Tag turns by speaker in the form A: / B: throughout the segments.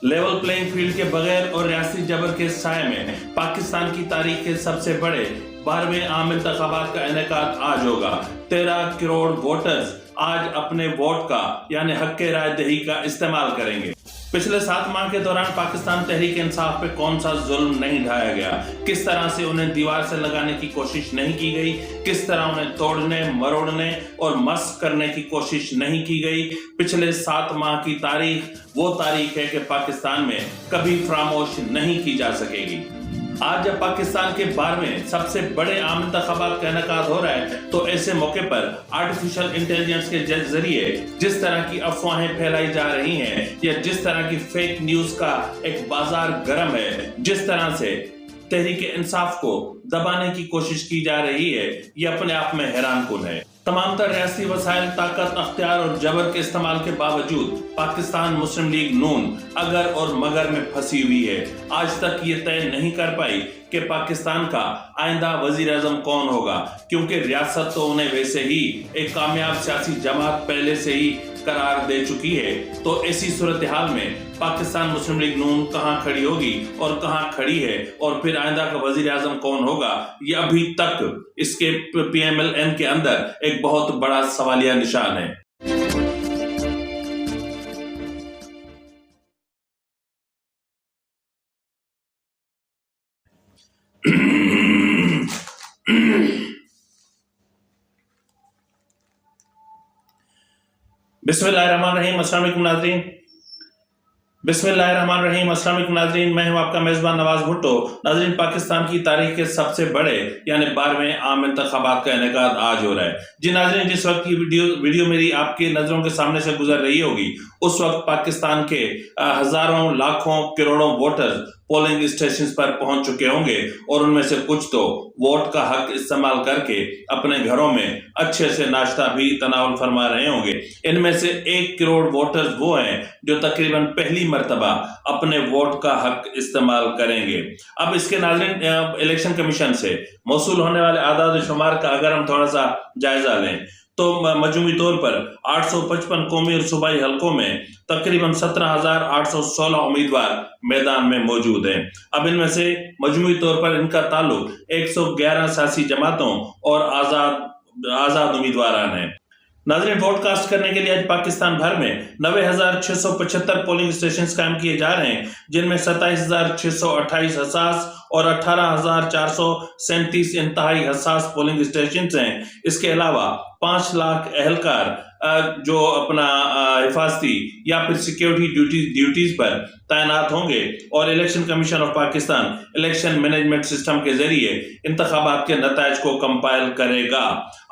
A: Level playing field کے بغیر اور ریاستی جبر کے سائے میں پاکستان کی تاریخ کے سب سے بڑے 12ویں عام انتخابات کا انعقاد آج ہوگا۔ 13 کروڑ ووٹرز آج اپنے ووٹ کا یعنی حق رائے دہی کا استعمال کریں گے۔ پچھلے 7 ماہ کے دوران پاکستان تحریک انصاف پہ کون سا ظلم نہیں ڈھایا گیا، کس طرح سے انہیں دیوار سے لگانے کی کوشش نہیں کی گئی، کس طرح انہیں توڑنے مروڑنے اور مسخ کرنے کی کوشش نہیں کی گئی۔ پچھلے 7 ماہ کی تاریخ وہ تاریخ ہے کہ پاکستان میں کبھی فراموش نہیں کی جا سکے گی۔ آج جب پاکستان کے 12ویں سب سے بڑے عام انتخابات کا انعقاد ہو رہا ہے تو ایسے موقع پر آرٹیفیشل انٹیلیجنس کے ذریعے جس طرح کی افواہیں پھیلائی جا رہی ہیں یا جس طرح کی فیک نیوز کا ایک بازار گرم ہے، جس طرح سے تحریک انصاف کو دبانے کی کوشش کی جا رہی ہے، یہ اپنے آپ میں حیران کن ہے۔ تمام تر ریاستی وسائل، طاقت، اختیار اور جبر کے استعمال کے باوجود پاکستان مسلم لیگ نون اگر اور مگر میں پھنسی ہوئی ہے۔ آج تک یہ طے نہیں کر پائی کہ پاکستان کا آئندہ وزیر اعظم کون ہوگا، کیونکہ ریاست تو انہیں ویسے ہی ایک کامیاب سیاسی جماعت پہلے سے ہی قرار دے چکی ہے۔ تو ایسی صورتحال میں پاکستان مسلم لیگ نون کہاں کھڑی ہوگی اور کہاں کھڑی ہے، اور پھر آئندہ کا وزیر اعظم کون ہوگا، یہ ابھی تک اس کے پی ایم ایل این کے اندر ایک بہت بڑا سوالیہ نشان ہے۔ بسم اللہ الرحمن الرحیم، السلام علیکم ناظرین۔ بسم اللہ الرحمن الرحیم، السلام علیکم ناظرین، میں ہوں آپ کا میزبان نواز بھٹو۔ ناظرین، پاکستان کی تاریخ کے سب سے بڑے یعنی 12ویں عام انتخابات کا انعقاد آج ہو رہا ہے۔ جی ناظرین، جس وقت کی ویڈیو میری آپ کے نظروں کے سامنے سے گزر رہی ہوگی، اس وقت پاکستان کے ہزاروں لاکھوں کروڑوں ووٹرز پولنگ اسٹیشنز پر پہنچ چکے ہوں گے، اور ان میں سے کچھ تو ووٹ کا حق استعمال کر کے اپنے گھروں میں اچھے سے ناشتہ بھی تناول فرما رہے ہوں گے۔ ان میں سے 1 کروڑ ووٹرز وہ ہیں جو تقریباً پہلی مرتبہ اپنے ووٹ کا حق استعمال کریں گے۔ اب اس کے ناظرین، الیکشن کمیشن سے موصول ہونے والے اعداد و شمار کا اگر ہم تھوڑا سا جائزہ لیں تو مجموعی طور پر 855 قومی اور صوبائی حلقوں میں تقریباً 17,816 امیدوار میدان میں موجود ہیں۔ اب ان میں سے مجموعی طور پر ان کا تعلق 111 سیاسی جماعتوں اور آزاد امیدواران ہیں۔ ناظرین، ووٹ کاسٹ کرنے کے لیے آج پاکستان بھر میں 90,675 پولنگ اسٹیشنز قائم کیے جا رہے ہیں، جن میں 27,628 حساس اور 18,437 انتہائی حساس پولنگ اسٹیشنز ہیں۔ اس کے علاوہ 5 لاکھ اہلکار جو اپنا حفاظتی یا پھر سیکیورٹی ڈیوٹیز پر تعینات ہوں گے، اور election commission of Pakistan election management system کے ذریعے انتخابات کے نتائج کو کمپائل کرے گا۔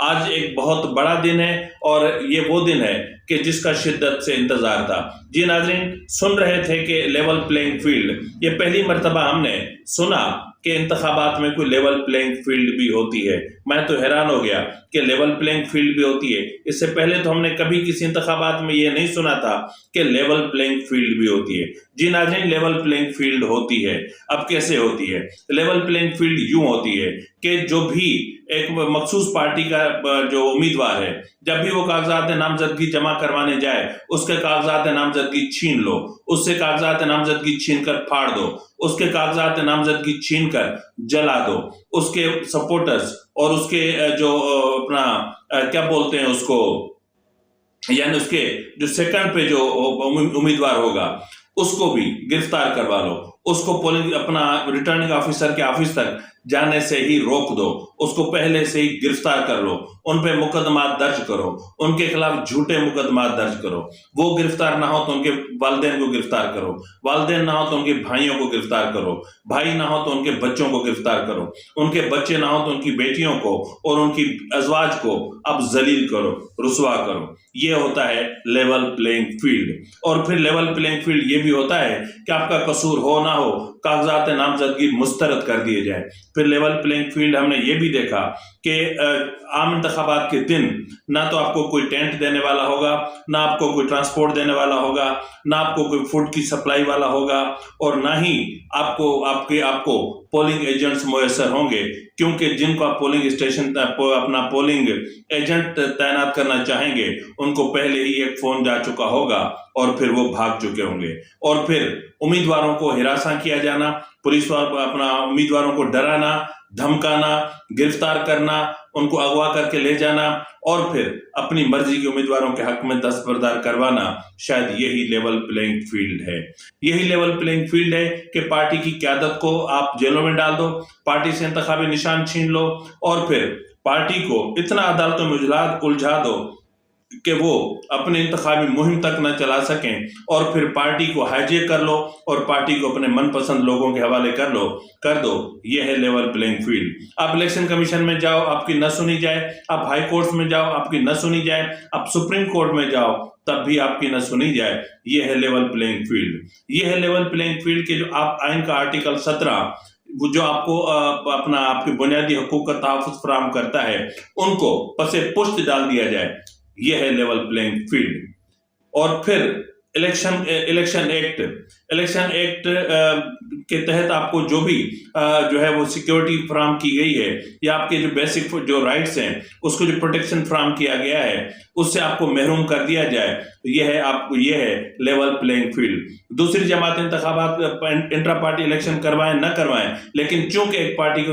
A: آج ایک بہت بڑا دن ہے، اور یہ وہ دن ہے کہ جس کا شدت سے انتظار تھا۔ جی ناظرین، سن رہے تھے کہ لیول پلینگ فیلڈ، یہ پہلی مرتبہ ہم نے سنا کہ انتخابات میں کوئی لیول پلینگ فیلڈ بھی ہوتی ہے۔ میں تو حیران ہو گیا کہ لیول پلینگ فیلڈ بھی ہوتی ہے۔ اس سے پہلے تو ہم نے کبھی کسی انتخابات میں یہ نہیں سنا تھا کہ لیول پلینگ فیلڈ بھی ہوتی ہے۔ جی ناظرین، لیول پلینگ فیلڈ ہوتی ہے۔ اب کیسے ہوتی ہے؟ لیول پلینگ فیلڈ یوں ہوتی ہے کہ جو بھی ایک مخصوص پارٹی کا جو امیدوار ہے، جب بھی وہ کاغذات نامزدگی جمع کروانے جائے، اس کے کاغذات نامزدگی چھین لو، اس سے کاغذات نامزدگی چھین کر پھاڑ دو، اس کے کاغذات نامزدگی چھین کر جلا دو، اس کے سپورٹرز اور اس کے جو اپنا کیا بولتے ہیں اس کو، یعنی اس کے جو سیکنڈ پہ جو امیدوار ہوگا اس کو بھی گرفتار کروا لو، اس کو پولنگ اپنا ریٹرننگ آفیسر کے آفس تک جانے سے ہی روک دو، اس کو پہلے سے ہی گرفتار کر لو، ان پہ مقدمات درج کرو، ان کے خلاف جھوٹے مقدمات درج کرو۔ وہ گرفتار نہ ہو تو ان کے والدین کو گرفتار کرو، والدین نہ ہو تو ان کے بھائیوں کو گرفتار کرو، بھائی نہ ہو تو ان کے بچوں کو گرفتار کرو، ان کے بچے نہ ہو تو ان کی بیٹیوں کو اور ان کی ازواج کو اب ذلیل کرو، رسوا کرو۔ یہ ہوتا ہے لیول پلینگ فیلڈ۔ اور پھر لیول پلینگ فیلڈ یہ بھی ہوتا ہے کہ آپ کا قصور ہو نہ ہو، کاغذات نامزدگی مسترد کر دیے جائیں۔ پھر لیول پلینگ فیلڈ ہم نے یہ بھی دیکھا کہ عام انتخابات کے دن نہ تو آپ کو کوئی ٹینٹ دینے والا ہوگا، نہ آپ کو کوئی ٹرانسپورٹ دینے والا ہوگا، نہ آپ کو کوئی فوڈ کی سپلائی والا ہوگا، اور نہ ہی آپ کو پولنگ ایجنٹس میسر ہوں گے، کیونکہ جن کو آپ پولنگ اسٹیشن اپنا پولنگ ایجنٹ تعینات کرنا چاہیں گے ان کو پہلے ہی ایک فون جا چکا ہوگا اور پھر وہ بھاگ چکے ہوں گے، اور پھر امیدواروں کو ہراساں کیا جانا، پولیس اپنا امیدواروں کو ڈرانا، دھمکانا، گرفتار کرنا، ان کو اغوا کر کے لے جانا، اور پھر اپنی مرضی کے امیدواروں کے حق میں دستبردار کروانا، شاید یہی لیول پلینگ فیلڈ ہے۔ یہی لیول پلینگ فیلڈ ہے کہ پارٹی کی قیادت کو آپ جیلوں میں ڈال دو، پارٹی سے انتخابی نشان چھین لو، اور پھر پارٹی کو اتنا عدالتوں میں الجھا دو کہ وہ اپنے انتخابی مہم تک نہ چلا سکیں، اور پھر پارٹی کو ہائیجیک کر لو اور پارٹی کو اپنے من پسند لوگوں کے حوالے کر دو۔ یہ ہے لیول پلینگ فیلڈ۔ آپ الیکشن کمیشن میں جاؤ، آپ کی نہ سنی جائے، آپ ہائی کورٹس میں جاؤ، آپ کی نہ سنی جائے، آپ سپریم کورٹ میں جاؤ، تب بھی آپ کی نہ سنی جائے۔ یہ ہے لیول پلینگ فیلڈ۔ یہ ہے لیول پلینگ فیلڈ کہ جو آپ آئین کا آرٹیکل 17 جو آپ کو آپ کے بنیادی حقوق کا تحفظ فراہم کرتا ہے ان کو پس پشت ڈال دیا جائے۔ یہ ہے لیول پلینگ فیلڈ۔ اور پھر الیکشن ایکٹ کے تحت آپ کو جو بھی جو ہے وہ سیکیورٹی فراہم کی گئی ہے، یا آپ کے جو بیسک جو رائٹس ہیں اس کو جو پروٹیکشن فراہم کیا گیا ہے اس سے آپ کو محروم کر دیا جائے، یہ ہے لیول پلینگ فیلڈ۔ دوسری جماعت انتخابات انٹرا پارٹی الیکشن کروائیں نہ کروائیں، لیکن چونکہ ایک پارٹی کو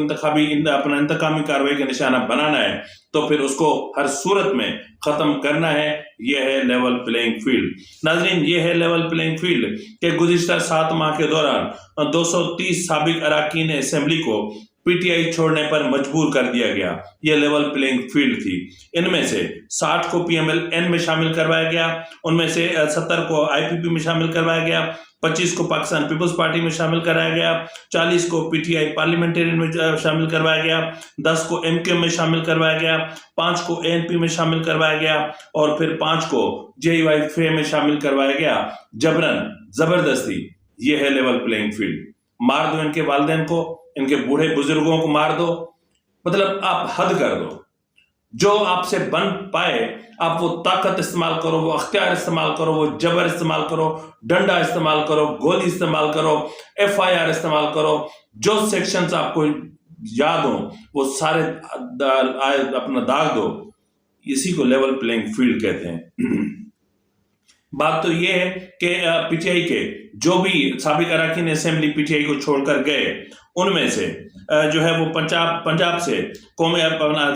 A: اپنا انتقامی کارروائی کا نشانہ بنانا ہے تو پھر اس کو ہر صورت میں ختم کرنا ہے۔ یہ ہے لیول پلینگ فیلڈ۔ ناظرین، یہ ہے لیول پلینگ فیلڈ کہ گزشتہ 7 ماہ کے دوران 230 سابق اراکین اسمبلی کو پی ٹی آئی چھوڑنے پر مجبور کر دیا گیا۔ یہ لیول پلینگ فیلڈ تھی۔ ان میں سے 60 کو پی ایم ایل این میں شامل کروایا گیا، ان میں سے 70 کو آئی پی پی میں شامل کروایا گیا، 25 کو پاکستان پیپلز پارٹی میں شامل کرایا گیا، 40 کو پی ٹی آئی پارلیمنٹرین میں شامل کروایا گیا، 10 کو ایم کیو میں شامل کروایا گیا، 5 کو اے این پی میں شامل کروایا گیا، اور پھر 5 کو جے وائی فے میں شامل کروایا گیا، جبرن، زبردستی۔ یہ ہے لیول پلینگ فیلڈ۔ مار دو ان کے والدین کو، ان کے بوڑھے بزرگوں کو مار دو، مطلب آپ حد کر دو۔ جو آپ سے بن پائے آپ وہ طاقت استعمال کرو، وہ اختیار استعمال کرو، وہ جبر استعمال کرو، ڈنڈا استعمال کرو، گولی استعمال کرو، ایف آئی آر استعمال کرو، جو سیکشنز آپ کو یاد ہوں وہ سارے اپنا داغ دو۔ اسی کو لیول پلینگ فیلڈ کہتے ہیں۔ بات تو یہ ہے کہ پی ٹی آئی کے جو بھی سابق اراکین اسمبلی پی ٹی آئی کو چھوڑ کر گئے ان میں سے جو ہے وہ پنجاب سے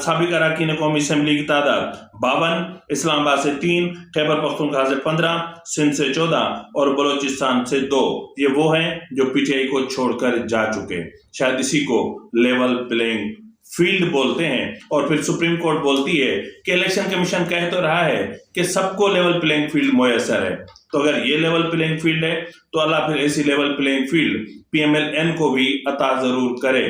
A: سابق اراکین قومی اسمبلی کی تعداد 52، اسلام آباد سے 3، خیبر پختونخوا سے 15، سندھ سے 14 اور بلوچستان سے 2۔ یہ وہ ہیں جو پی ٹی آئی کو چھوڑ کر جا چکے۔ شاید اسی کو لیول پلینگ فیلڈ بولتے ہیں۔ اور پھر سپریم کورٹ بولتی ہے کہ الیکشن کمیشن کہہ تو رہا ہے کہ سب کو لیول پلینگ فیلڈ میسر ہے، تو اگر یہ لیول پلینگ فیلڈ ہے تو اللہ پھر ایسی level playing field P M L N کو بھی عطا ضرور کرے۔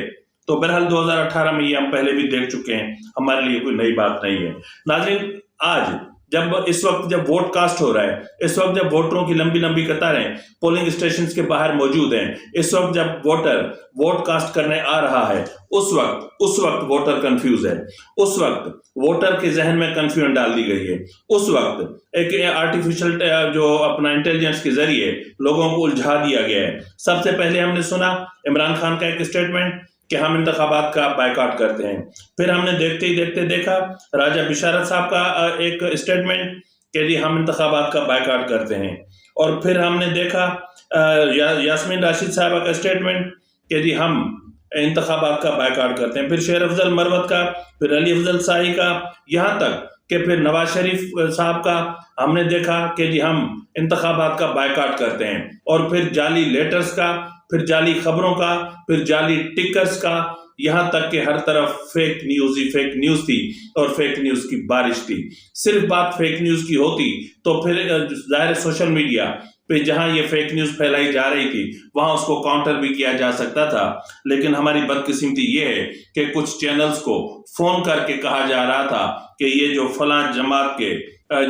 A: تو بہرحال 2018 میں یہ ہم پہلے بھی دیکھ چکے ہیں، ہمارے لیے کوئی نئی بات نہیں ہے۔ ناظرین، آج اس وقت جب ووٹ کاسٹ ہو رہا ہے، اس وقت جب ووٹروں کی لمبی لمبی قطاریں پولنگ اسٹیشنز کے باہر موجود ہیں، اس وقت جب ووٹر ووٹ کاسٹ کرنے آ رہا ہے، اس وقت ووٹر کنفیوز ہے، اس وقت ووٹر کے ذہن میں کنفیوژن ڈال دی گئی ہے، اس وقت ایک آرٹیفیشل جو اپنا انٹیلیجنس کے ذریعے لوگوں کو الجھا دیا گیا ہے۔ سب سے پہلے ہم نے سنا عمران خان کا ایک اسٹیٹمنٹ کہ ہم انتخابات کا بائیکاٹ کرتے ہیں، پھر ہم نے دیکھتے ہی دیکھتے دیکھا راجہ بشارت صاحب کا ایک اسٹیٹمنٹ کہ جی ہم انتخابات کا بائیکاٹ کرتے ہیں، اور پھر ہم نے دیکھا یاسمین راشد صاحبہ کا اسٹیٹمنٹ کہ جی ہم انتخابات کا بائیکاٹ کرتے ہیں، پھر شیر افضل مروت کا، پھر علی افضل شاہی کا، یہاں تک کہ پھر نواز شریف صاحب کا ہم نے دیکھا کہ جی ہم انتخابات کا بائیکاٹ کرتے ہیں، اور پھر جعلی لیٹرز کا، پھر جعلی خبروں کا، پھر جعلی ٹکرز کا، یہاں تک کہ ہر طرف فیک نیوز ہی فیک نیوز تھی اور فیک نیوز کی بارش تھی۔ صرف بات فیک نیوز کی ہوتی تو پھر ظاہر سوشل میڈیا پہ جہاں یہ فیک نیوز پھیلائی جا رہی تھی وہاں اس کو کاؤنٹر بھی کیا جا سکتا تھا، لیکن ہماری بدقسمتی یہ ہے کہ کچھ چینلز کو فون کر کے کہا جا رہا تھا کہ یہ جو فلاں جماعت کے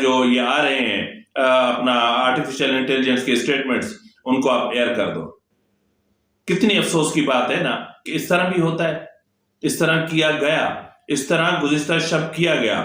A: جو یہ آ رہے ہیں اپنا آرٹیفیشل انٹیلیجنس کے اسٹیٹمنٹس ان کو آپ ایئر کر دو۔ کتنی افسوس کی بات ہے نا کہ اس طرح بھی ہوتا ہے، اس طرح کیا گیا، اس طرح گزشتہ شب کیا گیا۔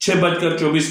A: 6:24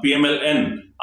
A: PMLN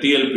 A: TLP,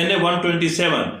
A: NA 127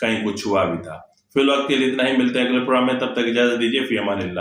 A: کہیں کچھ ہوا بھی تھا. فی الوقت کے لیے اتنا ہی. ملتے ہیں اگلے پروگرام میں. تب تک اجازت دیجیے. فی امان اللہ.